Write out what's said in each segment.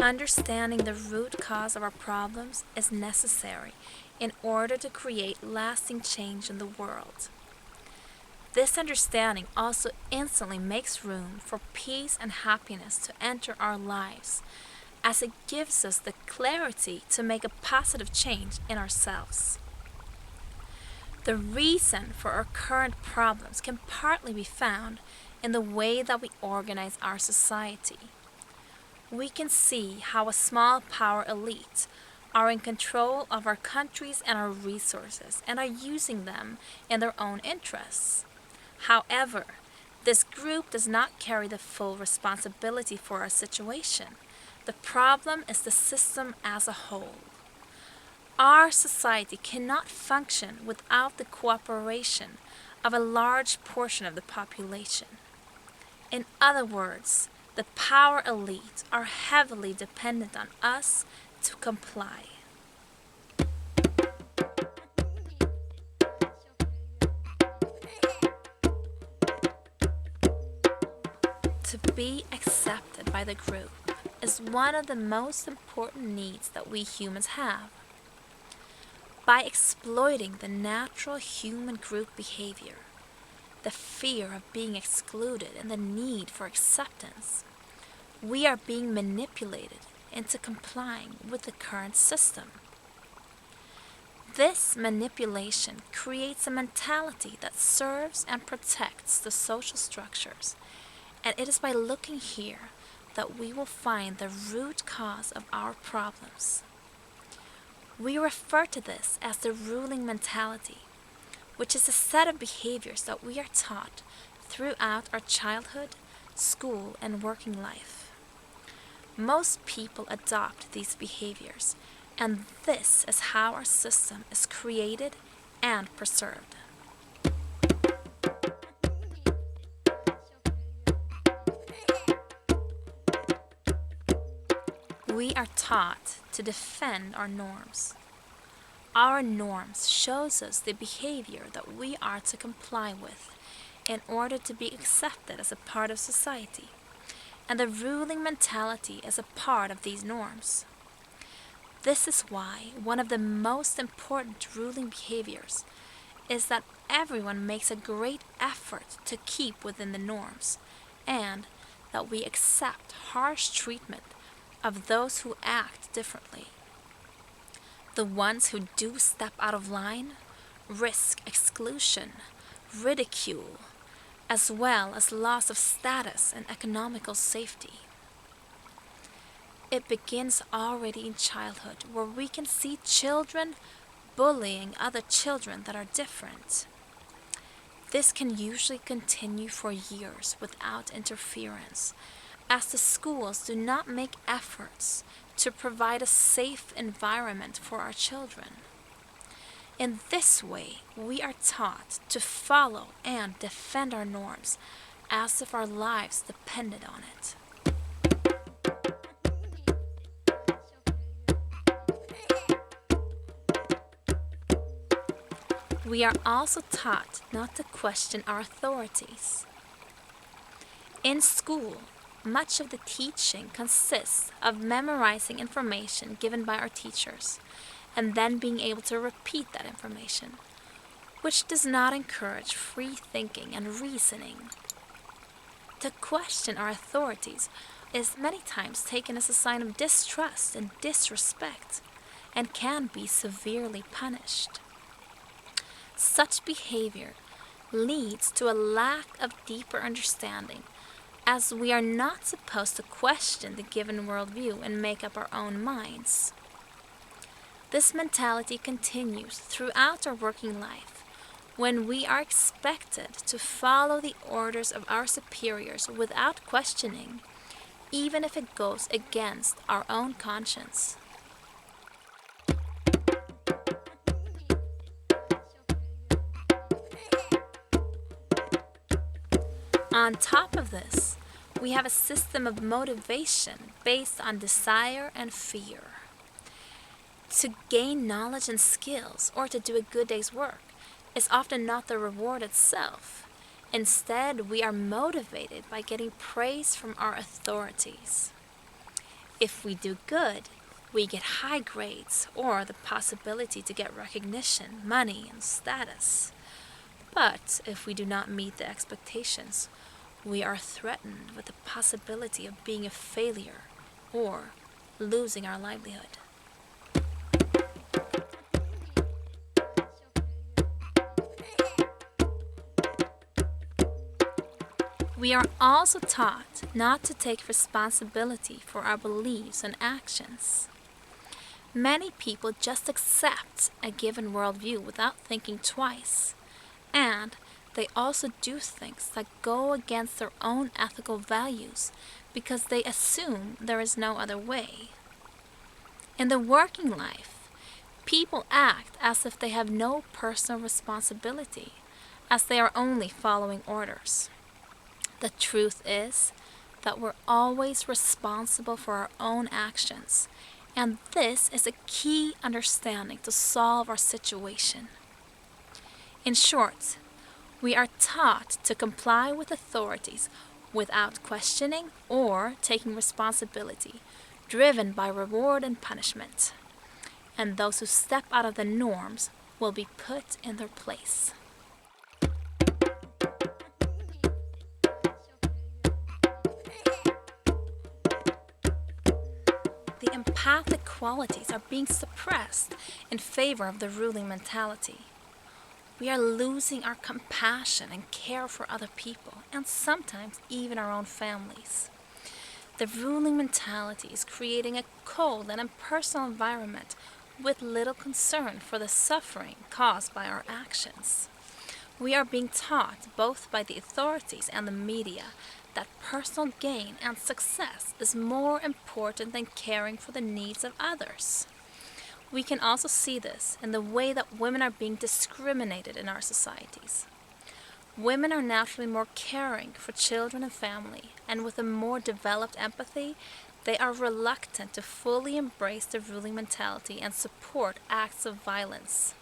Understanding the root cause of our problems is necessary in order to create lasting change in the world. This understanding also instantly makes room for peace and happiness to enter our lives, as it gives us the clarity to make a positive change in ourselves. The reason for our current problems can partly be found in the way that we organize our society. We can see how a small power elite are in control of our countries and our resources and are using them in their own interests. However, this group does not carry the full responsibility for our situation. The problem is the system as a whole. Our society cannot function without the cooperation of a large portion of the population. In other words, the power elite are heavily dependent on us to comply. To be accepted by the group is one of the most important needs that we humans have. By exploiting the natural human group behavior, the fear of being excluded and the need for acceptance, we are being manipulated into complying with the current system. This manipulation creates a mentality that serves and protects the social structures, and it is by looking here that we will find the root cause of our problems. We refer to this as the ruling mentality, which is a set of behaviors that we are taught throughout our childhood, school, and working life. Most people adopt these behaviors, and this is how our system is created and preserved. We are taught to defend our norms. Our norms shows us the behavior that we are to comply with in order to be accepted as a part of society, and the ruling mentality is a part of these norms. This is why one of the most important ruling behaviors is that everyone makes a great effort to keep within the norms, and that we accept harsh treatment of those who act differently. The ones who do step out of line risk exclusion, ridicule, as well as loss of status and economical safety. It begins already in childhood, where we can see children bullying other children that are different. This can usually continue for years without interference, as the schools do not make efforts to provide a safe environment for our children. In this way, we are taught to follow and defend our norms as if our lives depended on it. We are also taught not to question our authorities. In school, much of the teaching consists of memorizing information given by our teachers and then being able to repeat that information, which does not encourage free thinking and reasoning. To question our authorities is many times taken as a sign of distrust and disrespect and can be severely punished. Such behavior leads to a lack of deeper understanding, as we are not supposed to question the given worldview and make up our own minds. This mentality continues throughout our working life, when we are expected to follow the orders of our superiors without questioning, even if it goes against our own conscience. On top of this, we have a system of motivation based on desire and fear. To gain knowledge and skills or to do a good day's work is often not the reward itself. Instead, we are motivated by getting praise from our authorities. If we do good, we get high grades or the possibility to get recognition, money, and status. But if we do not meet the expectations, we are threatened with the possibility of being a failure or losing our livelihood. We are also taught not to take responsibility for our beliefs and actions. Many people just accept a given worldview without thinking twice, and they also do things that go against their own ethical values because they assume there is no other way. In the working life, people act as if they have no personal responsibility, as they are only following orders. The truth is that we're always responsible for our own actions, and this is a key understanding to solve our situation. In short, we are taught to comply with authorities without questioning or taking responsibility, driven by reward and punishment. And those who step out of the norms will be put in their place. The empathic qualities are being suppressed in favor of the ruling mentality. We are losing our compassion and care for other people, and sometimes even our own families. The ruling mentality is creating a cold and impersonal environment with little concern for the suffering caused by our actions. We are being taught, both by the authorities and the media, that personal gain and success is more important than caring for the needs of others. We can also see this in the way that women are being discriminated in our societies. Women are naturally more caring for children and family, and with a more developed empathy, they are reluctant to fully embrace the ruling mentality and support acts of violence.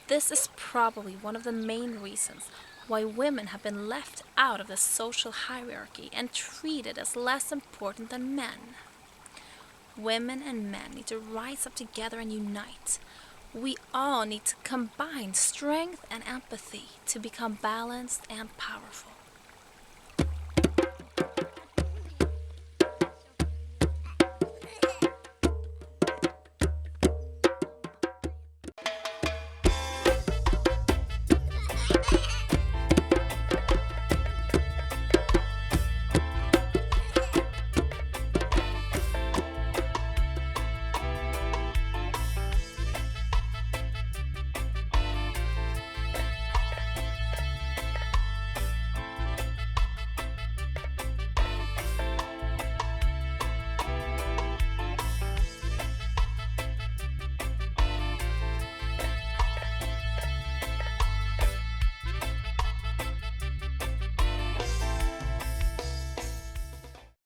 This is probably one of the main reasons why women have been left out of the social hierarchy and treated as less important than men. Women and men need to rise up together and unite. We all need to combine strength and empathy to become balanced and powerful.